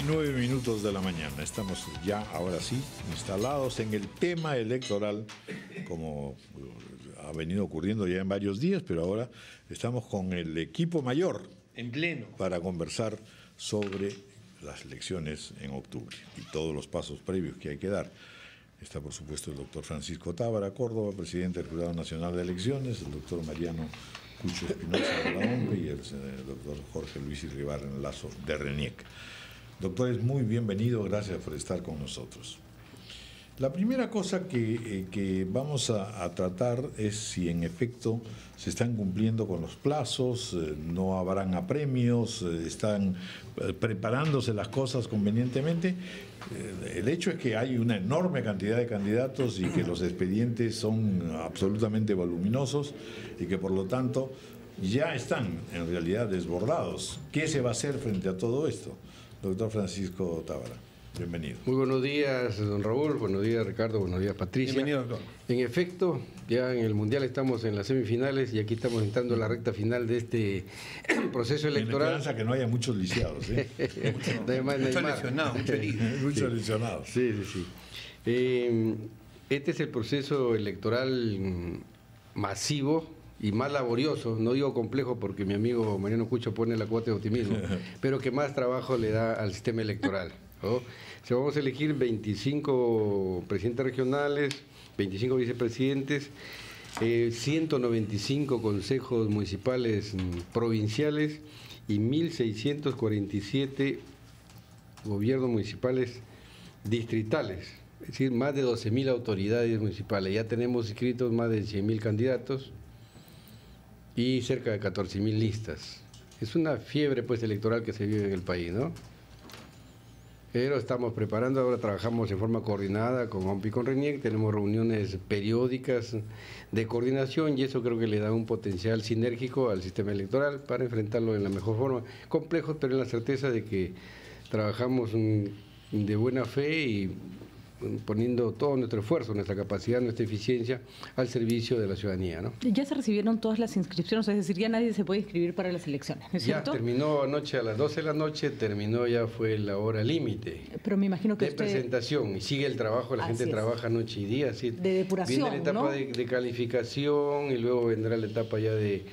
9 minutos de la mañana. Estamos ya, ahora sí, instalados en el tema electoral, como ha venido ocurriendo ya en varios días, pero ahora estamos con el equipo mayor en pleno para conversar sobre las elecciones en octubre y todos los pasos previos que hay que dar. Está, por supuesto, el doctor Francisco Tábara Córdoba, presidente del Jurado Nacional de Elecciones, el doctor Mariano Cucho Espinosa de la OMPE y el doctor Jorge Luis Irribarren Lazo de RENIEC. Doctores, muy bienvenido, gracias por estar con nosotros. La primera cosa que vamos a tratar es si en efecto se están cumpliendo con los plazos, no habrán apremios, están preparándose las cosas convenientemente. El hecho es que hay una enorme cantidad de candidatos y que los expedientes son absolutamente voluminosos y que por lo tanto ya están en realidad desbordados. ¿Qué se va a hacer frente a todo esto? Doctor Francisco Tábara, bienvenido. Muy buenos días, don Raúl, buenos días, Ricardo, buenos días, Patricia. Bienvenido, doctor. En efecto, ya en el Mundial estamos en las semifinales y aquí estamos entrando en la recta final de este proceso electoral. En esperanza que no haya muchos lisiados, ¿eh? Muchos lesionados, mucho herido. Muchos lesionados. Sí. Este es el proceso electoral masivo y más laborioso, no digo complejo porque mi amigo Mariano Cucho pone la cuota de optimismo, pero que más trabajo le da al sistema electoral, ¿no? Se vamos a elegir 25 presidentes regionales, 25 vicepresidentes, 195 consejos municipales provinciales y 1.647 gobiernos municipales distritales, es decir, más de 12.000 autoridades municipales. Ya tenemos inscritos más de 100.000 candidatos y cerca de 14.000 listas. Es una fiebre pues electoral que se vive en el país, ¿no? Pero estamos preparando, ahora trabajamos en forma coordinada con OMPE y con RENIEC, tenemos reuniones periódicas de coordinación y eso creo que le da un potencial sinérgico al sistema electoral para enfrentarlo en la mejor forma. Complejos, pero en la certeza de que trabajamos de buena fe y poniendo todo nuestro esfuerzo, nuestra capacidad, nuestra eficiencia al servicio de la ciudadanía, ¿no? Ya se recibieron todas las inscripciones, es decir, ya nadie se puede inscribir para las elecciones, ¿no es cierto? Ya terminó anoche a las 12 de la noche, ya fue la hora límite. Pero me imagino que de presentación, y sigue el trabajo, la gente trabaja noche y día. Así, de depuración, viene la etapa, ¿no? de calificación y luego vendrá la etapa ya de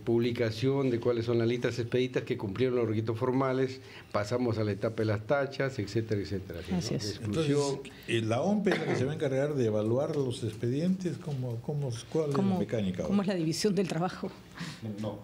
publicación de cuáles son las listas expeditas que cumplieron los requisitos formales, pasamos a la etapa de las tachas, etcétera, etcétera. Así es. Entonces, ¿la OMPE es la que se va a encargar de evaluar los expedientes? ¿Cuál es la mecánica? ¿Cómo es la división del trabajo? No,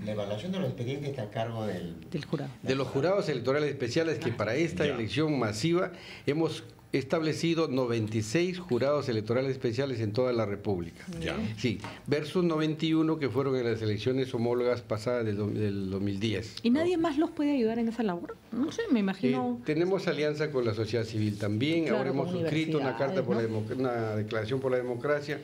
la evaluación de los expedientes está a cargo del jurado. De los jurados electorales especiales que para esta elección masiva hemos establecido 96 jurados electorales especiales en toda la República. Ya. Sí, versus 91 que fueron en las elecciones homólogas pasadas del 2010. ¿Y nadie más los puede ayudar en esa labor? No sé, me imagino. Tenemos alianza con la sociedad civil también. Claro, ahora hemos suscrito una carta por una declaración por la democracia.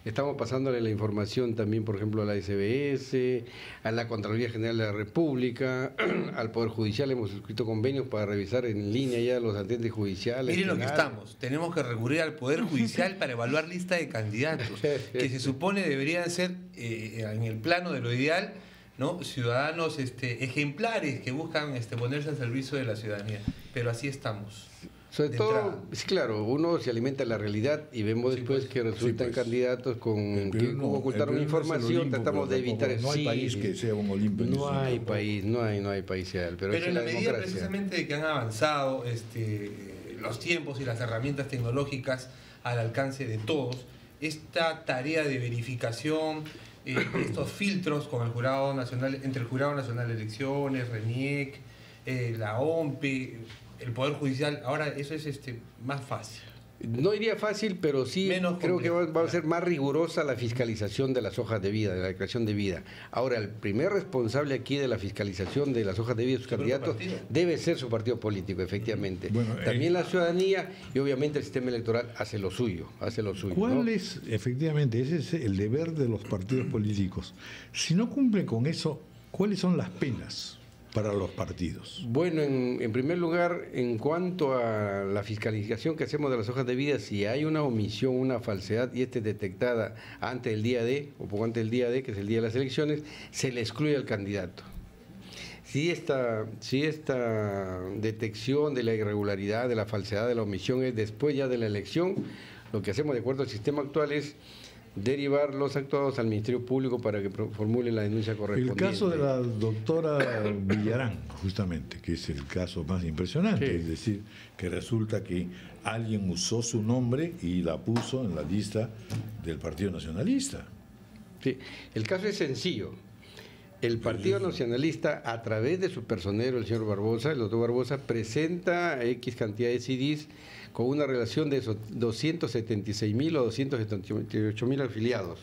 Estamos pasándole la información también, por ejemplo, a la SBS, a la Contraloría General de la República, al Poder Judicial. Hemos suscrito convenios para revisar en línea ya los antecedentes judiciales. Miren lo que estamos. Tenemos que recurrir al Poder Judicial para evaluar lista de candidatos, que se supone deberían ser, en el plano de lo ideal, ¿no?, ciudadanos ejemplares que buscan ponerse al servicio de la ciudadanía. Pero así estamos. Sobre todo, sí, claro, uno se alimenta de la realidad y vemos después que resultan candidatos que ocultaron información, tratamos de evitar eso. No hay país que sea un Olimpo. No hay país ideal. Pero en la medida precisamente de que han avanzado los tiempos y las herramientas tecnológicas al alcance de todos, esta tarea de verificación, estos filtros con el Jurado Nacional, entre el Jurado Nacional de Elecciones, RENIEC, la OMPE, el Poder Judicial, ahora eso es más fácil. No iría fácil, pero sí creo que va a ser más rigurosa la fiscalización de las hojas de vida, de la declaración de vida. Ahora, el primer responsable aquí de la fiscalización de las hojas de vida de sus candidatos debe ser su partido político, efectivamente. Bueno, también la ciudadanía y obviamente el sistema electoral hace lo suyo. ¿Cuál es, efectivamente, ese es el deber de los partidos políticos? Si no cumplen con eso, ¿cuáles son las penas para los partidos? Bueno, en primer lugar, en cuanto a la fiscalización que hacemos de las hojas de vida, si hay una omisión, una falsedad y es detectada antes del día D o poco antes del día D, que es el día de las elecciones, se le excluye al candidato. Si esta detección de la irregularidad, de la falsedad, de la omisión es después ya de la elección, lo que hacemos de acuerdo al sistema actual es derivar los actuados al Ministerio Público para que formule la denuncia correspondiente. El caso de la doctora Villarán, justamente, que es el caso más impresionante, Sí. es decir, que resulta que alguien usó su nombre y la puso en la lista del Partido Nacionalista. Sí, el caso es sencillo. El Partido Nacionalista, a través de su personero, el señor Barbosa, el doctor Barbosa, presenta X cantidad de CDs con una relación de 276.000 o 278.000 afiliados.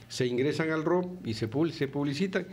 Se ingresan al ROP y se publicitan,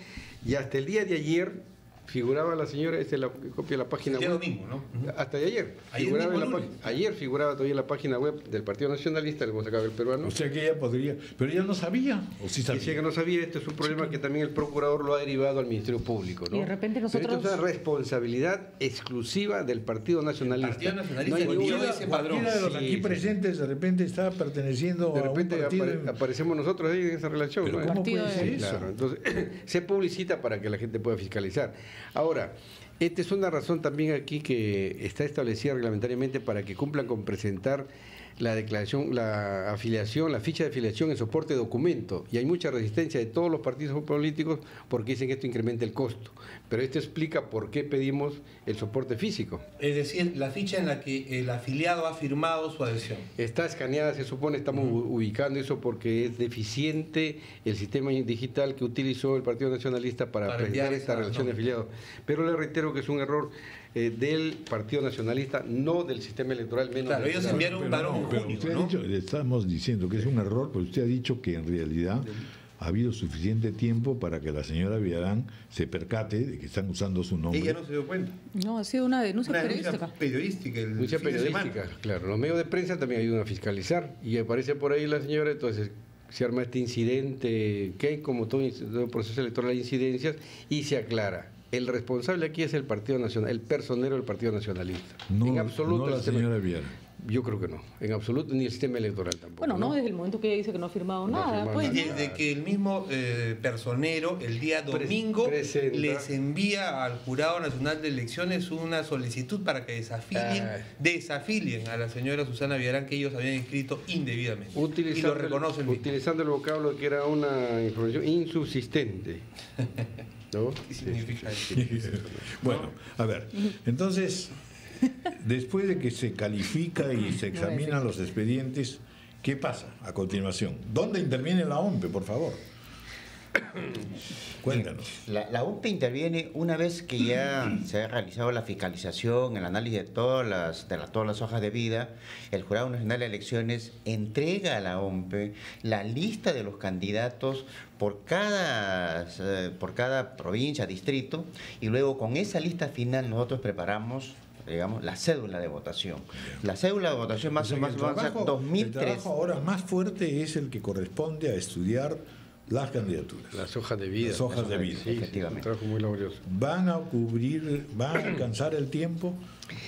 y hasta el día de ayer figuraba la señora, esta es la copia de la página El día web. domingo, ¿no? Hasta de ayer. Ayer Figuraba mismo en la lunes. ayer figuraba todavía en la página web del Partido Nacionalista, le hemos sacado el peruano. O sea que ella podría, pero ella no sabía, o sí sabía. Dice que no sabía, este es un problema que también el procurador lo ha derivado al Ministerio Público, ¿no? Y de repente nosotros- Pero esto es una responsabilidad exclusiva del Partido Nacionalista. Partido Nacionalista No hay emitió ninguna- ese padrón. Cualquiera de los Sí, aquí sí. presentes de repente está perteneciendo De a un repente partido. aparecemos nosotros ahí en esa relación. Pero ¿no? ¿cómo Partido puede de- ser Sí, eso? claro. Entonces, se publicita para que la gente pueda fiscalizar. Ahora, esta es una razón también aquí que está establecida reglamentariamente para que cumplan con presentar la declaración, la afiliación, la ficha de afiliación en soporte de documento. Y hay mucha resistencia de todos los partidos políticos porque dicen que esto incrementa el costo. Pero esto explica por qué pedimos el soporte físico. Es decir, la ficha en la que el afiliado ha firmado su adhesión. Está escaneada, se supone, estamos ubicando eso porque es deficiente el sistema digital que utilizó el Partido Nacionalista para Para presentar enviar esta esa relación de nota. afiliados. Pero le reitero que es un error del Partido Nacionalista, no del sistema electoral, menos Claro, del ellos Estado. enviaron un varón en pero junio, usted ha ¿no? dicho, le estamos diciendo que es un error, pero usted ha dicho que en realidad ha habido suficiente tiempo para que la señora Villarán se percate de que están usando su nombre. Ella no se dio cuenta. No, ha sido una denuncia Una periodística. denuncia periodística. El Mucha fin de semana. periodística, claro. Los medios de prensa también ayudan a fiscalizar. Y aparece por ahí la señora, entonces se arma este incidente, que hay como todo proceso electoral hay incidencias, y se aclara. El responsable aquí es el Partido Nacional, el personero del Partido Nacionalista. No, en absoluto no la el sistema- señora Villarán. Yo creo que no, en absoluto, ni el sistema electoral tampoco. Bueno, no, desde el momento que ella dice que no ha firmado No ha nada. firmado Pues, Y nada. desde que el mismo personero el día domingo presenta. les envía al Jurado Nacional de Elecciones una solicitud para que desafilien a la señora Susana Villarán, que ellos habían inscrito indebidamente. Y lo reconocen. utilizando el vocablo que era una información insubsistente. ¿No? ¿Qué significa eso? Bueno, a ver, entonces, después de que se califica y se examinan los expedientes, ¿qué pasa a continuación? ¿Dónde interviene la OMPE, por favor? Cuéntanos. La UPE interviene una vez que ya se ha realizado la fiscalización, el análisis de todas las hojas de vida. El Jurado Nacional de Elecciones entrega a la OMPE la lista de los candidatos por cada provincia, distrito, y luego con esa lista final nosotros preparamos, digamos, la cédula de votación. La cédula de votación más o menos va a ser el 2003. trabajo ahora más fuerte es el que corresponde a estudiar las candidaturas. Las hojas de vida. Las hojas de vida. Sí, sí, Efectivamente. un trabajo muy laborioso. ¿Van a alcanzar el tiempo?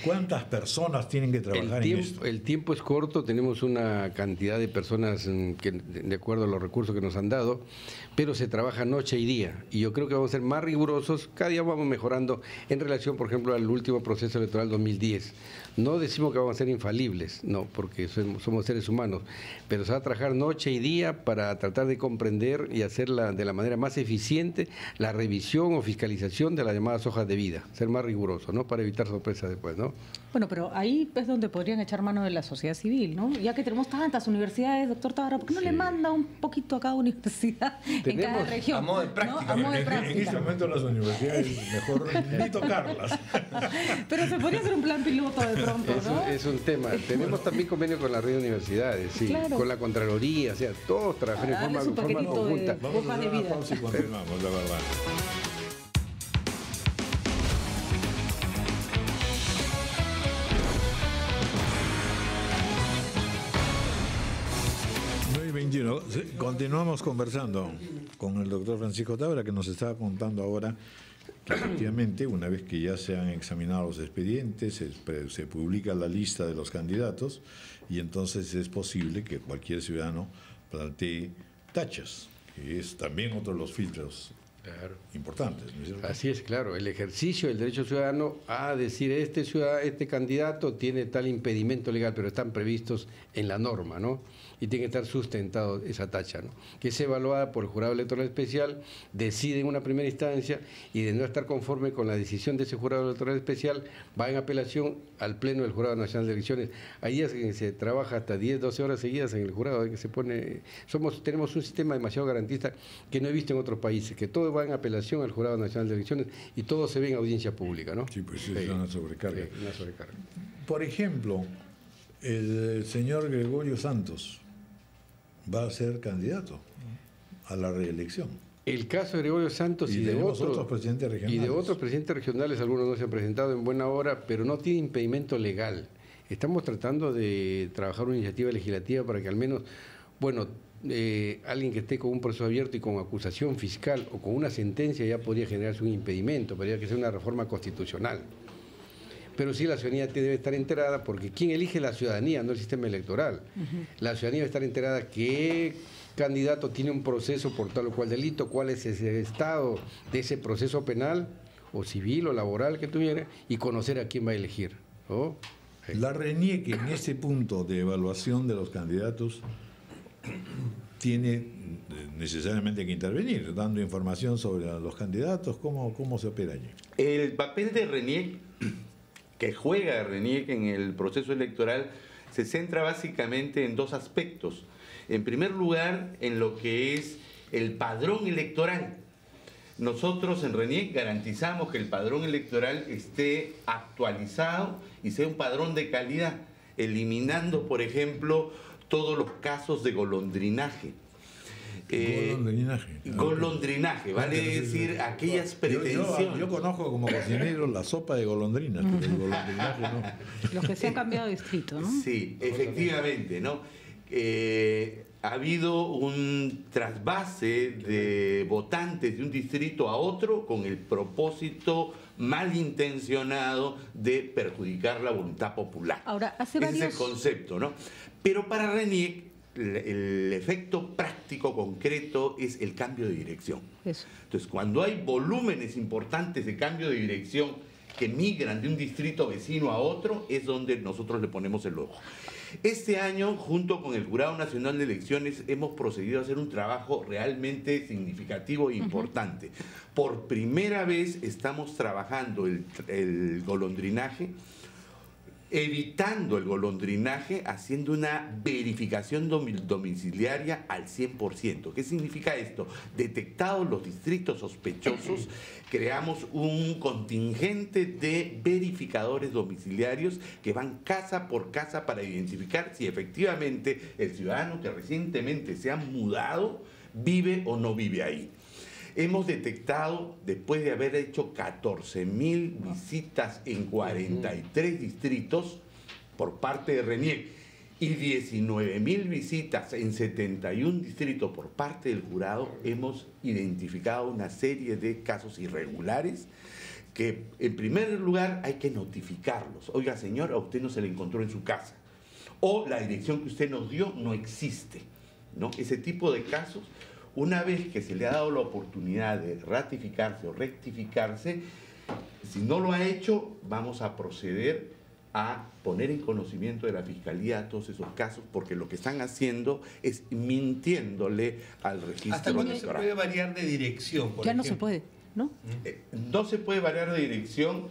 ¿Cuántas personas tienen que trabajar en esto? El tiempo es corto, tenemos una cantidad de personas que, de acuerdo a los recursos que nos han dado, pero se trabaja noche y día. Y yo creo que vamos a ser más rigurosos, cada día vamos mejorando en relación, por ejemplo, al último proceso electoral 2010. No decimos que vamos a ser infalibles, no, porque somos seres humanos, pero se va a trabajar noche y día para tratar de comprender y hacer de la manera más eficiente la revisión o fiscalización de las llamadas hojas de vida, ser más riguroso, ¿no? Para evitar sorpresas después, ¿no? Bueno, pero ahí es donde podrían echar mano de la sociedad civil, ¿no? Ya que tenemos tantas universidades, doctor Tábara, ¿por qué no le manda un poquito a cada universidad en cada Tenemos- región? a modo de ¿no? práctica. A modo de En este práctica. momento las universidades mejor ni tocarlas. Pero se podría hacer un plan piloto de pronto, ¿no? Es un tema. Tenemos también convenio con la red de universidades, sí, Claro. con la Contraloría, o sea, todos trabajan en Darle forma, su forma paquetito de- conjunta. Vamos a Hojas hacer de una vida. pausa y continuamos, la verdad. Muy 21. Sí, continuamos conversando con el doctor Francisco Tábara, que nos estaba contando ahora que efectivamente, una vez que ya se han examinado los expedientes, se publica la lista de los candidatos y entonces es posible que cualquier ciudadano plantee tachas, que es también otro de los filtros Claro. importantes, ¿no es cierto? Así es, claro, el ejercicio del derecho ciudadano a decir este candidato tiene tal impedimento legal, pero están previstos en la norma, ¿no? Y tiene que estar sustentado esa tacha, ¿no? Que es evaluada por el jurado electoral especial, decide en una primera instancia y de no estar conforme con la decisión de ese jurado electoral especial, va en apelación al Pleno del Jurado Nacional de Elecciones. Hay días en que se trabaja hasta 10, 12 horas seguidas en el jurado, que se pone... Tenemos un sistema demasiado garantista que no he visto en otros países, que todo va en apelación al Jurado Nacional de Elecciones y todo se ve en audiencia pública, ¿no? Sí, pues es una sobrecarga. Sí, una sobrecarga. Por ejemplo, el señor Gregorio Santos va a ser candidato a la reelección. El caso de Gregorio Santos y de tenemos otros presidentes regionales. Y de otros presidentes regionales, algunos no se han presentado en buena hora, pero no tiene impedimento legal. Estamos tratando de trabajar una iniciativa legislativa para que al menos, bueno, alguien que esté con un proceso abierto y con acusación fiscal o con una sentencia ya podría generarse un impedimento, podría que sea una reforma constitucional. Pero sí la ciudadanía debe estar enterada, porque ¿quién elige la ciudadanía? No el sistema electoral. La ciudadanía debe estar enterada qué candidato tiene un proceso por tal o cual delito, cuál es ese estado de ese proceso penal o civil o laboral que tuviera, y conocer a quién va a elegir, ¿no? La RENIEC en ese punto de evaluación de los candidatos tiene necesariamente que intervenir, dando información sobre los candidatos, cómo se opera allí. El papel de RENIEC, que juega RENIEC en el proceso electoral, se centra básicamente en dos aspectos. En primer lugar, en lo que es el padrón electoral. Nosotros en RENIEC garantizamos que el padrón electoral esté actualizado y sea un padrón de calidad, eliminando, por ejemplo, todos los casos de golondrinaje. Golondrinaje, vale decir aquellas pretensiones. Yo conozco como cocinero la sopa de golondrinas, pero el golondrinaje no. Los que se han cambiado de distrito, ¿no? Sí, efectivamente, ¿no? Ha habido un trasvase de votantes de un distrito a otro con el propósito malintencionado de perjudicar la voluntad popular. Ahora, Ese es el concepto, ¿no? Pero para RENIEC el efecto práctico concreto es el cambio de dirección. Eso. Entonces, cuando hay volúmenes importantes de cambio de dirección que migran de un distrito vecino a otro, es donde nosotros le ponemos el ojo. Este año, junto con el Jurado Nacional de Elecciones, hemos procedido a hacer un trabajo realmente significativo e importante. Por primera vez estamos trabajando el golondrinaje, evitando el golondrinaje, haciendo una verificación domiciliaria al 100%. ¿Qué significa esto? Detectados los distritos sospechosos, creamos un contingente de verificadores domiciliarios que van casa por casa para identificar si efectivamente el ciudadano que recientemente se ha mudado vive o no vive ahí. Hemos detectado, después de haber hecho 14.000 visitas en 43 distritos por parte de RENIEC y 19.000 visitas en 71 distritos por parte del jurado, hemos identificado una serie de casos irregulares que, en primer lugar, hay que notificarlos. Oiga, señor, a usted no se le encontró en su casa. O la dirección que usted nos dio no existe, ¿no? Ese tipo de casos. Una vez que se le ha dado la oportunidad de ratificarse o rectificarse, si no lo ha hecho, vamos a proceder a poner en conocimiento de la Fiscalía todos esos casos, porque lo que están haciendo es mintiéndole al registro. ¿Hasta cuándo se puede variar de dirección? Ya no se puede, ¿no? No se puede variar de dirección.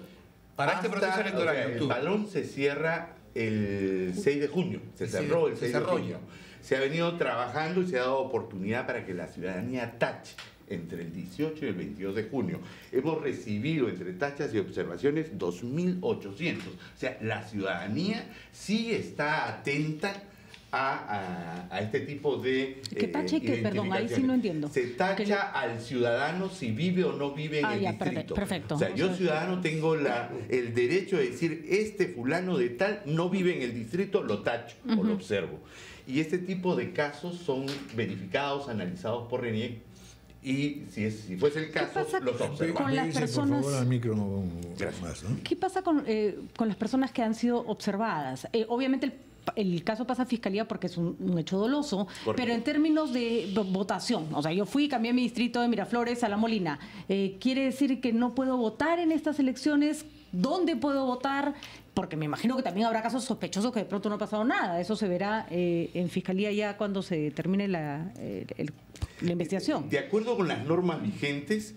Para este proceso electoral, el padrón se cierra el 6 de junio. Se cerró el 6 de junio. Se ha venido trabajando y se ha dado oportunidad para que la ciudadanía tache entre el 18 y el 22 de junio. Hemos recibido entre tachas y observaciones 2.800. O sea, la ciudadanía sí está atenta a este tipo de ¿Qué tache? Perdón, ahí sí no entiendo. Se tacha al ciudadano si vive o no vive en el distrito. Perfecto. O sea, yo ciudadano tengo el derecho de decir, este fulano de tal no vive en el distrito, lo tacho o lo observo. Y este tipo de casos son verificados, analizados por RENIEC, y si fuese el caso, los observamos. Con las personas... Por favor, al micro más, ¿no? ¿Qué pasa con las personas que han sido observadas? Obviamente el caso pasa a fiscalía porque es un hecho doloso, Correcto. pero en términos de votación, o sea, yo fui y cambié mi distrito de Miraflores a La Molina, ¿quiere decir que no puedo votar en estas elecciones? ¿Dónde puedo votar? Porque me imagino que también habrá casos sospechosos que de pronto no ha pasado nada. Eso se verá en fiscalía ya cuando se termine la investigación. De acuerdo con las normas vigentes,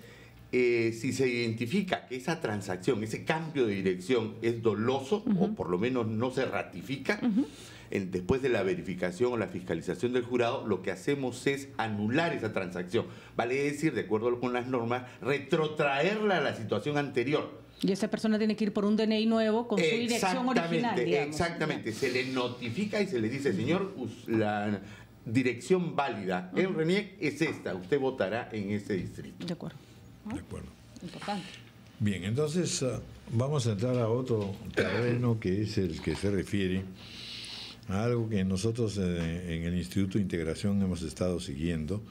si se identifica que esa transacción, ese cambio de dirección es doloso, o por lo menos no se ratifica, después de la verificación o la fiscalización del jurado, lo que hacemos es anular esa transacción. Vale decir, de acuerdo con las normas, retrotraerla a la situación anterior. Y esa persona tiene que ir por un DNI nuevo con su dirección original, digamos. Exactamente. Se le notifica y se le dice, señor, la dirección válida en RENIEC es esta, usted votará en ese distrito. De acuerdo. De acuerdo. Importante. Bien, entonces vamos a entrar a otro terreno que es el que se refiere a algo que nosotros en el Instituto de Integración hemos estado siguiendo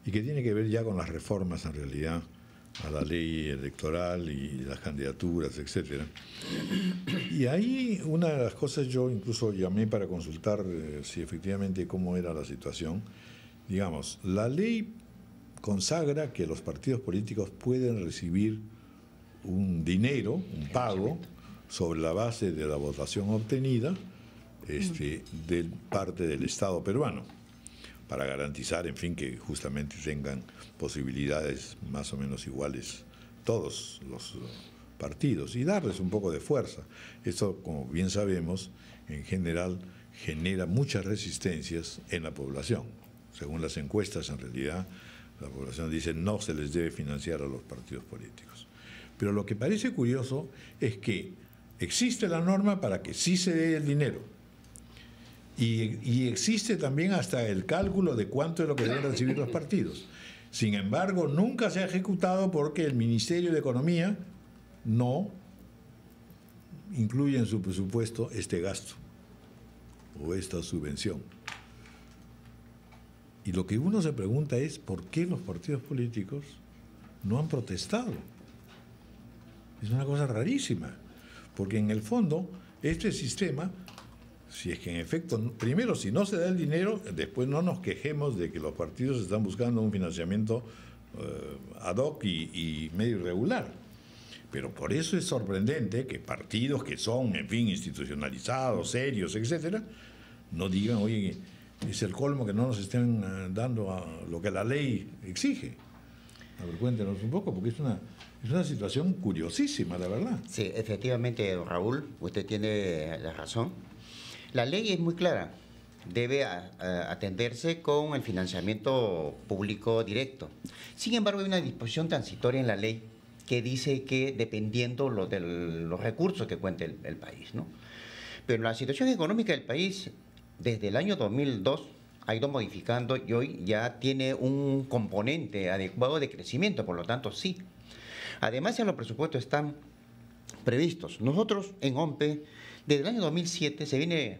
y que tiene que ver ya con las reformas en realidad a la ley electoral y las candidaturas, etcétera. Y ahí una de las cosas, yo incluso llamé para consultar si efectivamente cómo era la situación. Digamos, la ley consagra que los partidos políticos pueden recibir un dinero, un pago, sobre la base de la votación obtenida de parte del Estado peruano, para garantizar, en fin, que justamente tengan posibilidades más o menos iguales todos los partidos y darles un poco de fuerza. Esto, como bien sabemos, en general genera muchas resistencias en la población. Según las encuestas, en realidad, la población dice no se les debe financiar a los partidos políticos. Pero lo que parece curioso es que existe la norma para que sí se dé el dinero. Y existe también hasta el cálculo de cuánto es lo que deben recibir los partidos. Sin embargo, nunca se ha ejecutado porque el Ministerio de Economía no incluye en su presupuesto este gasto o esta subvención. Y lo que uno se pregunta es ¿por qué los partidos políticos no han protestado? Es una cosa rarísima, porque en el fondo este sistema, si es que en efecto, primero, si no se da el dinero, después no nos quejemos de que los partidos están buscando un financiamiento ad hoc y medio irregular. Pero por eso es sorprendente que partidos que son, en fin, institucionalizados, serios, etcétera, no digan, oye, es el colmo que no nos estén dando a lo que la ley exige. A ver, cuéntenos un poco, porque es una situación curiosísima, la verdad. Sí, efectivamente, don Raúl, usted tiene la razón. La ley es muy clara, debe atenderse con el financiamiento público directo. Sin embargo, hay una disposición transitoria en la ley que dice que dependiendo de los recursos que cuente el país, ¿no? Pero la situación económica del país, desde el año 2002, ha ido modificando y hoy ya tiene un componente adecuado de crecimiento, por lo tanto, sí. Además, ya los presupuestos están previstos. Nosotros en OMPE, desde el año 2007 se viene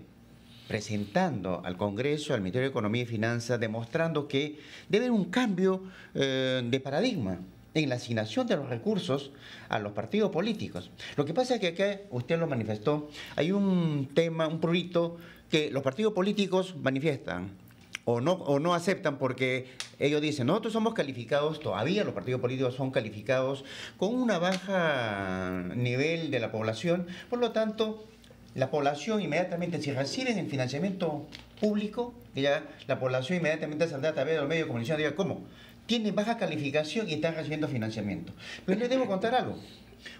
presentando al Congreso, al Ministerio de Economía y Finanzas, demostrando que debe haber un cambio de paradigma en la asignación de los recursos a los partidos políticos. Lo que pasa es que acá, usted lo manifestó, hay un tema, un prurito que los partidos políticos manifiestan o no aceptan porque ellos dicen, nosotros somos calificados, todavía los partidos políticos son calificados con una baja nivel de la población, por lo tanto, la población inmediatamente, si reciben el financiamiento público, ya la población inmediatamente saldrá a través de los medios de comunicación y diga, ¿cómo? Tienen baja calificación y están recibiendo financiamiento. Pero les debo contar algo.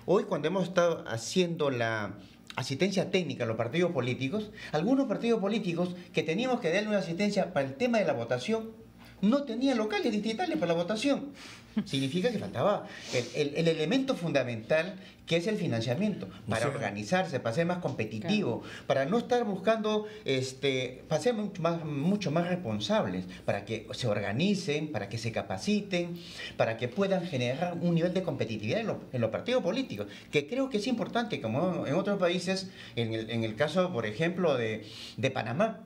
Hoy, cuando hemos estado haciendo la asistencia técnica a los partidos políticos, algunos partidos políticos que teníamos que darle una asistencia para el tema de la votación, no tenían locales distritales para la votación. Significa que faltaba el elemento fundamental, que es el financiamiento, para organizarse, para ser más competitivo, para no estar buscando, para ser mucho más responsables, para que se organicen, para que se capaciten, para que puedan generar un nivel de competitividad en los partidos políticos, que creo que es importante, como en otros países, en el caso, por ejemplo, de Panamá,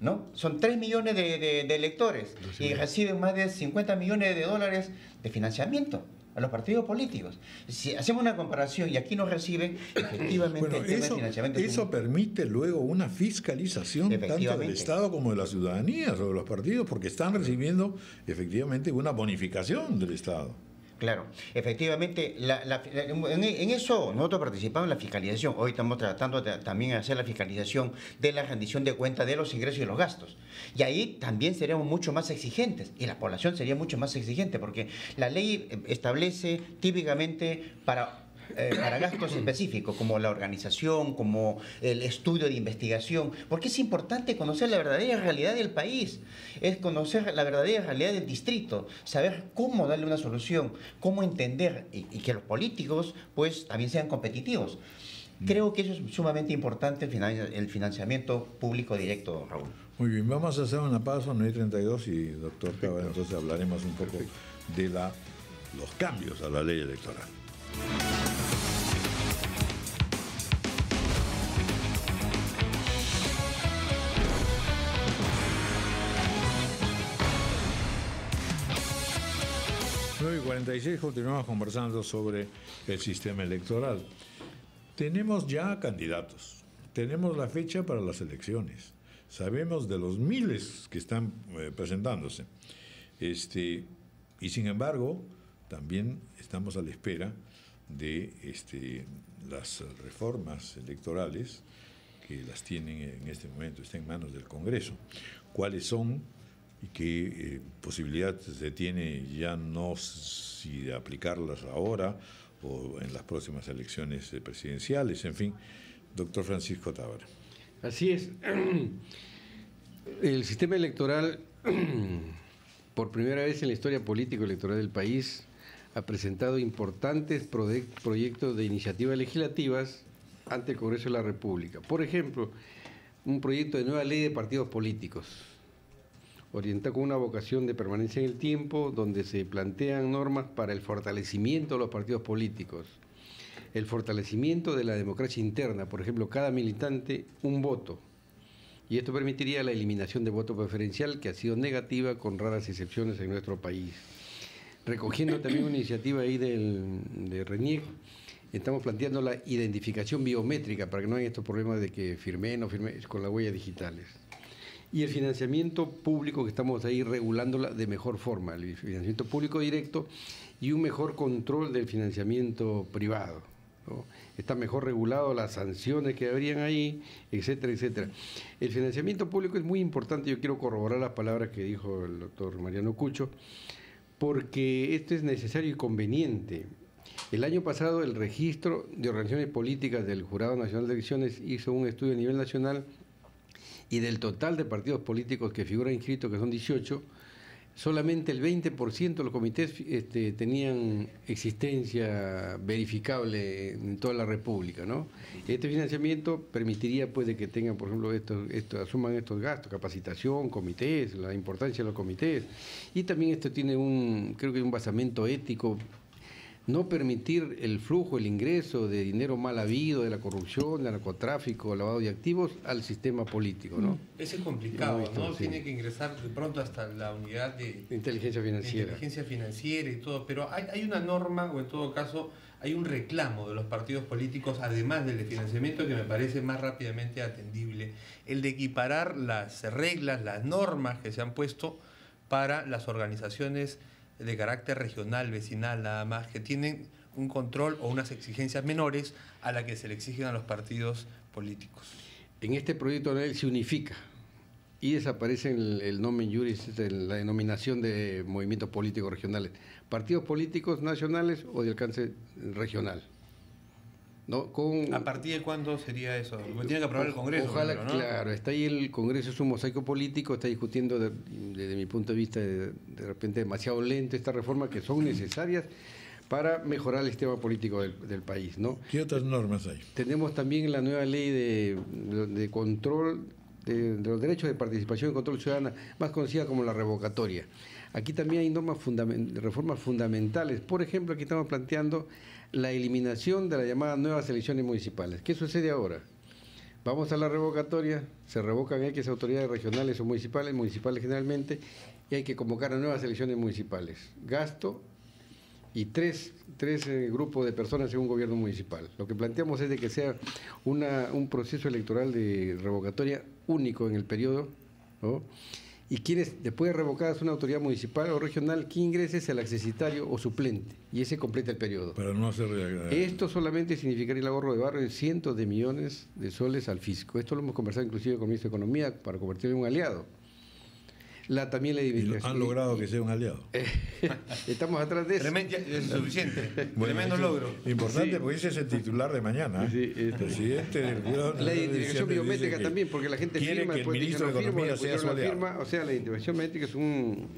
¿no? Son 3 millones de electores y reciben más de 50 millones de dólares de financiamiento. a los partidos políticos. Si hacemos una comparación y aquí nos reciben, efectivamente, Bueno, el tema de financiamiento eso permite luego una fiscalización tanto del Estado como de la ciudadanía sobre los partidos, porque están recibiendo efectivamente una bonificación del Estado. Claro, efectivamente, en eso nosotros participamos en la fiscalización. Hoy estamos tratando también de hacer la fiscalización de la rendición de cuenta de los ingresos y los gastos. Y ahí también seríamos mucho más exigentes, y la población sería mucho más exigente, porque la ley establece típicamente para gastos específicos, como la organización, como el estudio de investigación, porque es importante conocer la verdadera realidad del país, es conocer la verdadera realidad del distrito, saber cómo darle una solución, cómo entender y que los políticos pues también sean competitivos. Creo que eso es sumamente importante, el financiamiento público directo, Raúl. Muy bien, vamos a hacer una pausa, 9:32, y doctor Tábara, entonces hablaremos un poco de los cambios a la ley electoral. Y 46, continuamos conversando sobre el sistema electoral. Tenemos ya candidatos, tenemos la fecha para las elecciones, sabemos de los miles que están presentándose, y sin embargo también estamos a la espera de las reformas electorales que las tienen en este momento, están en manos del Congreso. ¿Cuáles son y qué posibilidad se tiene, ya no si de aplicarlas ahora o en las próximas elecciones presidenciales? En fin, doctor Francisco Tábara. Así es. El sistema electoral, por primera vez en la historia político-electoral del país, ha presentado importantes proyectos de iniciativas legislativas ante el Congreso de la República. Por ejemplo, un proyecto de nueva ley de partidos políticos, orientado con una vocación de permanencia en el tiempo, donde se plantean normas para el fortalecimiento de los partidos políticos, el fortalecimiento de la democracia interna, por ejemplo, cada militante un voto, y esto permitiría la eliminación de voto preferencial, que ha sido negativa con raras excepciones en nuestro país. Recogiendo también una iniciativa ahí de RENIEC, estamos planteando la identificación biométrica para que no haya estos problemas de que firmé, no firmé, con las huellas digitales. Y el financiamiento público, que estamos ahí regulándola de mejor forma, el financiamiento público directo y un mejor control del financiamiento privado, ¿no? Está mejor regulado las sanciones que habrían ahí, etcétera, etcétera. El financiamiento público es muy importante, yo quiero corroborar las palabras que dijo el doctor Mariano Cucho, porque esto es necesario y conveniente. El año pasado el registro de organizaciones políticas del Jurado Nacional de Elecciones hizo un estudio a nivel nacional, y del total de partidos políticos que figuran inscritos, que son 18, solamente el 20% de los comités tenían existencia verificable en toda la República, ¿no? Este financiamiento permitiría pues de que tengan, por ejemplo, asuman estos gastos, capacitación, comités, la importancia de los comités, y también esto tiene creo que un basamento ético. No permitir el flujo, el ingreso de dinero mal habido, de la corrupción, del narcotráfico, lavado de activos al sistema político, ¿no? Ese es complicado, ¿no? Sí. Tiene que ingresar de pronto hasta la unidad de inteligencia financiera y todo, pero hay una norma, o en todo caso hay un reclamo de los partidos políticos, además del de financiamiento, que me parece más rápidamente atendible, el de equiparar las reglas, las normas que se han puesto para las organizaciones de carácter regional, vecinal, nada más, que tienen un control o unas exigencias menores a las que se le exigen a los partidos políticos. En este proyecto de ley se unifica y desaparece el nomen juris, la denominación de movimientos políticos regionales, partidos políticos nacionales o de alcance regional. ¿No? ¿A partir de cuándo sería eso? Tiene que aprobar el Congreso. Ojalá, primero, ¿no? Claro, está ahí el Congreso, es un mosaico político, está discutiendo desde mi punto de vista de repente demasiado lento esta reforma, que son necesarias para mejorar el sistema político del país, ¿no? ¿Qué otras normas hay? Tenemos también la nueva ley de control de los derechos de participación y control ciudadana, más conocida como la revocatoria. Aquí también hay normas reformas fundamentales. Por ejemplo, aquí estamos planteando la eliminación de las llamadas nuevas elecciones municipales. ¿Qué sucede ahora? Vamos a la revocatoria, se revocan X autoridades regionales o municipales generalmente, y hay que convocar a nuevas elecciones municipales. Gasto y tres grupos de personas en un gobierno municipal. Lo que planteamos es de que sea un proceso electoral de revocatoria único en el periodo, ¿no? Y quienes, después de revocadas una autoridad municipal o regional, que ingrese es el accesitario o suplente, y ese completa el periodo. Para no hacer... Esto solamente significaría el ahorro de barrio de cientos de millones de soles al fisco. Esto lo hemos conversado inclusive con el ministro de Economía para convertirlo en un aliado. También la ¿Han logrado que sea un aliado? Estamos atrás de eso. Es suficiente. Bueno, Tremendo logro. Importante, Sí. porque ese es el titular de mañana. Sí, Presidente del Jurado La Nacional de identificación Elecciones biométrica dice que también, porque la gente quiere firma, que el después dice ministro de no firmo, Economía después sea su no aliado. firma. O sea, la identificación biométrica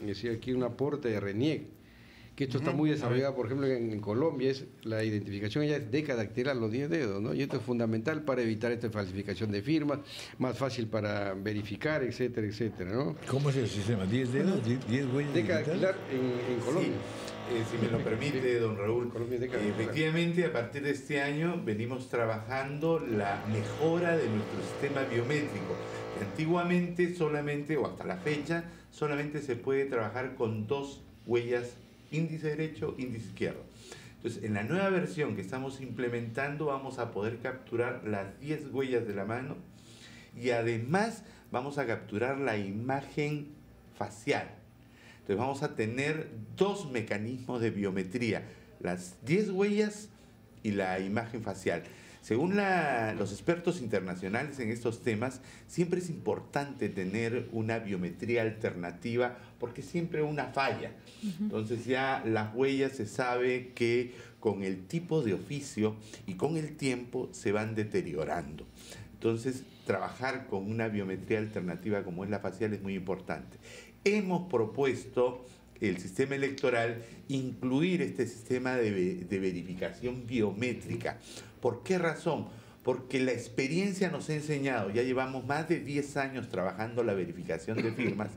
es aquí un aporte de RENIEC, que esto está muy desarrollado, por ejemplo, en Colombia, la identificación ya es de caracterizar los 10 dedos, ¿no? Y esto es fundamental para evitar esta falsificación de firmas, más fácil para verificar, etcétera, etcétera, ¿no? ¿Cómo es el sistema? ¿10 dedos? ¿10 huellas De digitales? caracterizar en Colombia. Si me lo permite, don Raúl. Colombia es de caracterizar. Efectivamente, a partir de este año venimos trabajando la mejora de nuestro sistema biométrico. Antiguamente solamente, o hasta la fecha, solamente se puede trabajar con 2 huellas, índice derecho, índice izquierdo. Entonces, en la nueva versión que estamos implementando vamos a poder capturar las 10 huellas de la mano y además vamos a capturar la imagen facial. Entonces vamos a tener 2 mecanismos de biometría, las 10 huellas y la imagen facial. Según los expertos internacionales en estos temas, siempre es importante tener una biometría alternativa porque siempre una falla. Entonces ya las huellas se sabe que con el tipo de oficio y con el tiempo se van deteriorando. Entonces trabajar con una biometría alternativa como es la facial es muy importante. Hemos propuesto el sistema electoral incluir este sistema de verificación biométrica. ¿Por qué razón? Porque la experiencia nos ha enseñado, ya llevamos más de 10 años trabajando la verificación de firmas,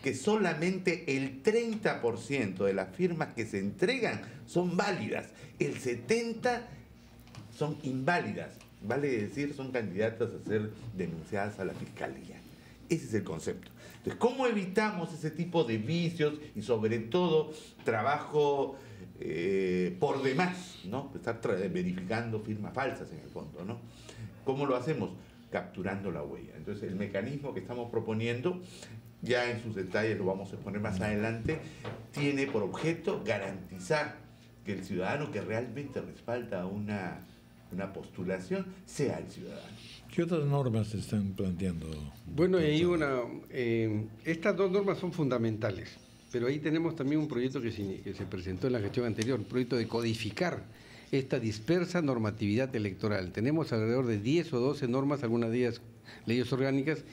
que solamente el 30% de las firmas que se entregan son válidas, el 70% son inválidas, vale decir, son candidatas a ser denunciadas a la fiscalía. Ese es el concepto. Entonces, ¿cómo evitamos ese tipo de vicios y sobre todo trabajo por demás, ¿no? Estar verificando firmas falsas en el fondo, ¿no? ¿Cómo lo hacemos? Capturando la huella. Entonces, el mecanismo que estamos proponiendo, ya en sus detalles lo vamos a exponer más adelante, tiene por objeto garantizar que el ciudadano que realmente respalda una postulación sea el ciudadano. ¿Qué otras normas se están planteando? Bueno, estas 2 normas son fundamentales, pero ahí tenemos también un proyecto que se presentó en la gestión anterior, un proyecto de codificar esta dispersa normatividad electoral. Tenemos alrededor de 10 o 12 normas, algunas de ellas leyes orgánicas,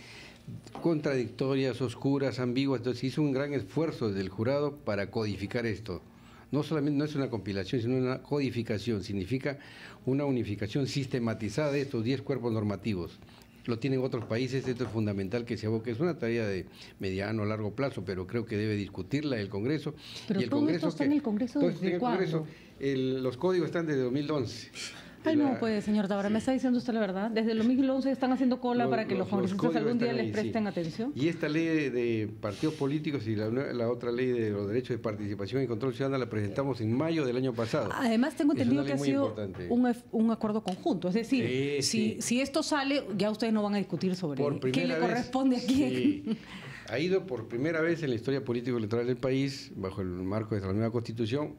contradictorias, oscuras, ambiguas. Entonces hizo un gran esfuerzo desde el jurado para codificar esto. No solamente no es una compilación, sino una codificación, significa una unificación sistematizada de estos 10 cuerpos normativos. Lo tienen otros países, esto es fundamental que se aboque. Es una tarea de mediano o largo plazo, pero creo que debe discutirla el Congreso. Pero y el todo Congreso esto está en el Congreso todo esto ¿desde está en el Congreso. cuándo? Los códigos están desde 2011. Ay, no, pues, señor Tábara, ¿me está diciendo usted la verdad? Desde el 2011 están haciendo cola para que los congresistas códigos algún día están les ahí, presten sí. atención. Y esta ley de partidos políticos y la otra ley de los derechos de participación y control ciudadano la presentamos en mayo del año pasado. Además, tengo Es entendido una que ley ha muy sido importante. un acuerdo conjunto. Es decir, Sí. si esto sale, ya ustedes no van a discutir sobre Por qué le primera vez, corresponde a quién. sí, ha ido por primera vez en la historia político-electoral del país, bajo el marco de la nueva Constitución,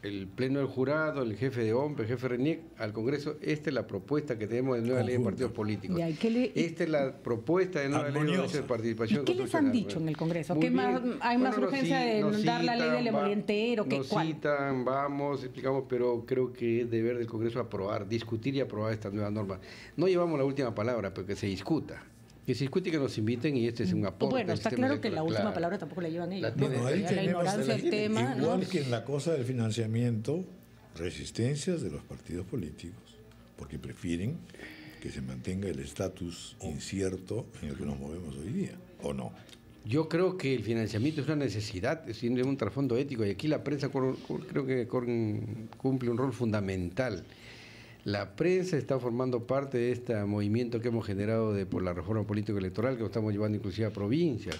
el Pleno del Jurado, el jefe de OMP, el jefe RENIEC, al Congreso. Esta es la propuesta que tenemos de nueva ley de partidos políticos. Ya, Esta es la propuesta de nueva ley de derechos de participación. ¿Y qué les han dicho en el Congreso? ¿Qué más, hay más urgencia de dar la ley del emolientero? ¿Cuál? Nos citan, vamos, explicamos, pero creo que es deber del Congreso aprobar, discutir y aprobar estas nuevas normas. No llevamos la última palabra, pero que se discuta. Que se discute y que nos inviten, y este es un aporte. Bueno, está sistema claro que la electoral, última claro. palabra tampoco la llevan ellos. Bueno, ahí La tenemos ignorancia del tema, ¿no? igual que en la cosa del financiamiento, resistencias de los partidos políticos, porque prefieren que se mantenga el estatus incierto en el que nos movemos hoy día, ¿o no? Yo creo que el financiamiento es una necesidad, tiene un trasfondo ético, y aquí la prensa creo que cumple un rol fundamental. La prensa está formando parte de este movimiento que hemos generado por la reforma político-electoral, que lo estamos llevando inclusive a provincias.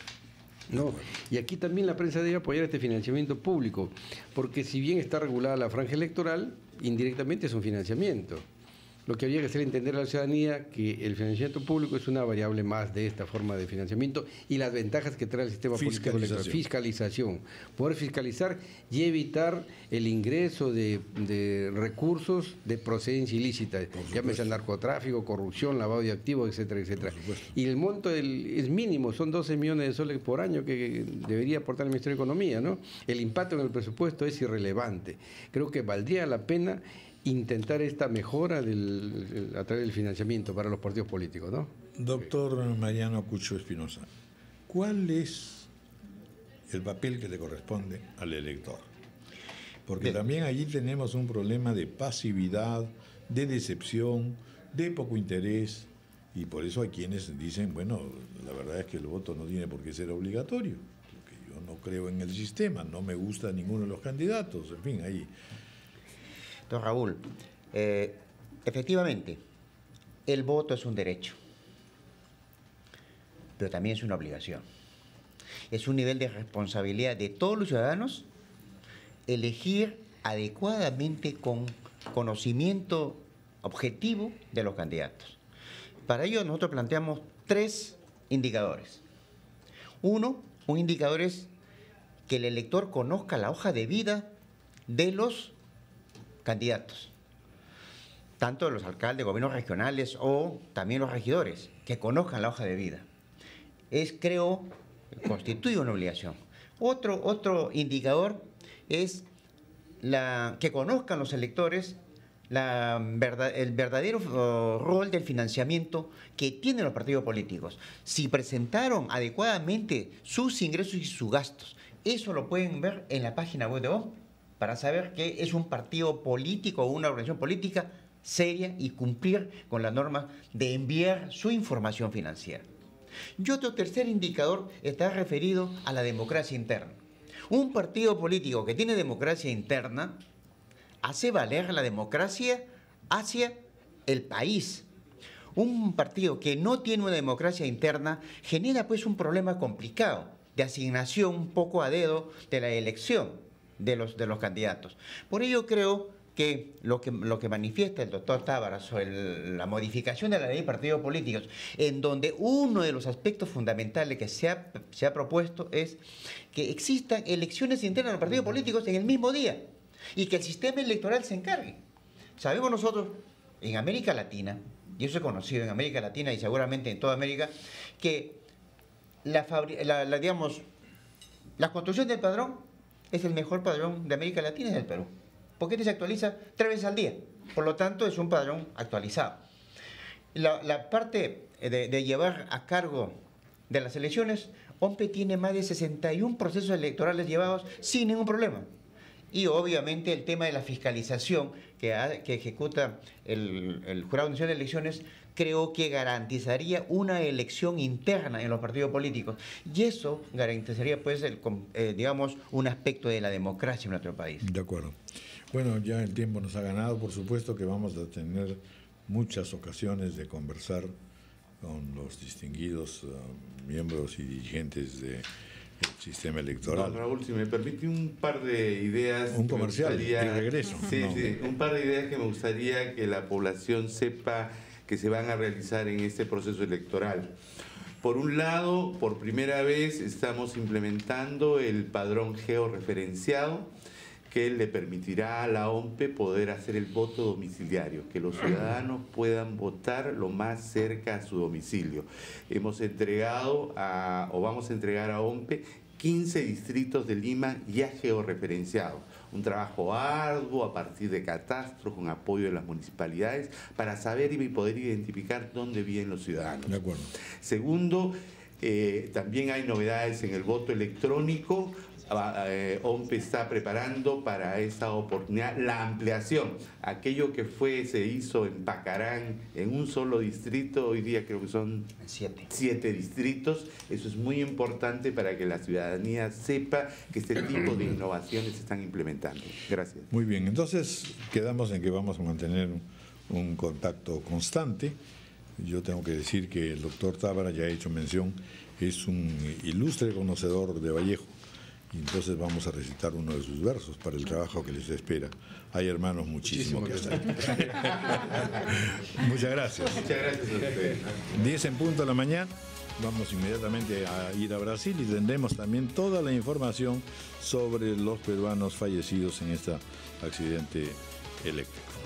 ¿no? Y aquí también la prensa debe apoyar este financiamiento público, porque si bien está regulada la franja electoral, indirectamente es un financiamiento. Lo que habría que hacer entender a la ciudadanía que el financiamiento público es una variable más de esta forma de financiamiento y las ventajas que trae el sistema político electoral. Fiscalización. Poder fiscalizar y evitar el ingreso de recursos de procedencia ilícita, llámese al narcotráfico, corrupción, lavado de activos, etcétera, etcétera. Y el monto es mínimo, son 12 millones de soles por año que debería aportar el Ministerio de Economía, ¿no? El impacto en el presupuesto es irrelevante. Creo que valdría la pena intentar esta mejora a través del financiamiento para los partidos políticos, ¿no? Doctor Mariano Cucho Espinosa, ¿cuál es el papel que le corresponde al elector? Porque también allí tenemos un problema de pasividad, de decepción, de poco interés, y por eso hay quienes dicen, bueno, la verdad es que el voto no tiene por qué ser obligatorio, porque yo no creo en el sistema, no me gusta ninguno de los candidatos, en fin, ahí... Don Raúl, efectivamente, el voto es un derecho, pero también es una obligación. Es un nivel de responsabilidad de todos los ciudadanos elegir adecuadamente con conocimiento objetivo de los candidatos. Para ello nosotros planteamos 3 indicadores. Un indicador es que el elector conozca la hoja de vida de los candidatos, tanto los alcaldes, gobiernos regionales o también los regidores, que conozcan la hoja de vida. Constituye una obligación. Otro indicador es que conozcan los electores el verdadero rol del financiamiento que tienen los partidos políticos. Si presentaron adecuadamente sus ingresos y sus gastos, eso lo pueden ver en la página web de OMP, para saber que es un partido político o una organización política seria y cumplir con las normas de enviar su información financiera. Y otro tercer indicador está referido a la democracia interna. Un partido político que tiene democracia interna hace valer la democracia hacia el país. Un partido que no tiene una democracia interna genera pues un problema complicado de asignación un poco a dedo de la elección de los candidatos. Por ello creo que lo que manifiesta el doctor Tábara sobre la modificación de la ley de partidos políticos, en donde uno de los aspectos fundamentales que se ha propuesto es que existan elecciones internas de los partidos políticos en el mismo día y que el sistema electoral se encargue. Sabemos nosotros, en América Latina, y eso es conocido en América Latina y seguramente en toda América, que la construcción del padrón es el mejor padrón de América Latina, es el Perú. Porque este se actualiza 3 veces al día. Por lo tanto, es un padrón actualizado. La parte de llevar a cargo de las elecciones, OMPE tiene más de 61 procesos electorales llevados sin ningún problema. Y obviamente el tema de la fiscalización que ejecuta el Jurado Nacional de Elecciones, creo que garantizaría una elección interna en los partidos políticos. Y eso garantizaría, pues, un aspecto de la democracia en nuestro país. De acuerdo. Bueno, ya el tiempo nos ha ganado. Por supuesto que vamos a tener muchas ocasiones de conversar con los distinguidos miembros y dirigentes del sistema electoral. Don Raúl, si me permite un par de ideas. Un comercial y regreso. Sí, un par de ideas que me gustaría que la población sepa que se van a realizar en este proceso electoral. Por un lado, por primera vez estamos implementando el padrón georreferenciado, que le permitirá a la OMPE poder hacer el voto domiciliario, que los ciudadanos puedan votar lo más cerca a su domicilio. Vamos a entregar a OMPE 15 distritos de Lima ya georreferenciados. Un trabajo arduo a partir de catastros con apoyo de las municipalidades para saber y poder identificar dónde viven los ciudadanos. De acuerdo. Segundo, también hay novedades en el voto electrónico. OMPE está preparando para esa oportunidad la ampliación. Aquello que se hizo en Pacarán en un solo distrito, hoy día creo que son 7 distritos. Eso es muy importante para que la ciudadanía sepa que este tipo de innovaciones se están implementando. Gracias. Muy bien, entonces quedamos en que vamos a mantener un contacto constante. Yo tengo que decir que el doctor Tábara ya ha hecho mención es un ilustre conocedor de Vallejo. Y entonces vamos a recitar uno de sus versos para el trabajo que les espera. Hay, hermanos, muchísimo que hacer. Muchas gracias. Muchas gracias a ustedes. 10 en punto de la mañana. Vamos inmediatamente a ir a Brasil y tendremos también toda la información sobre los peruanos fallecidos en este accidente eléctrico.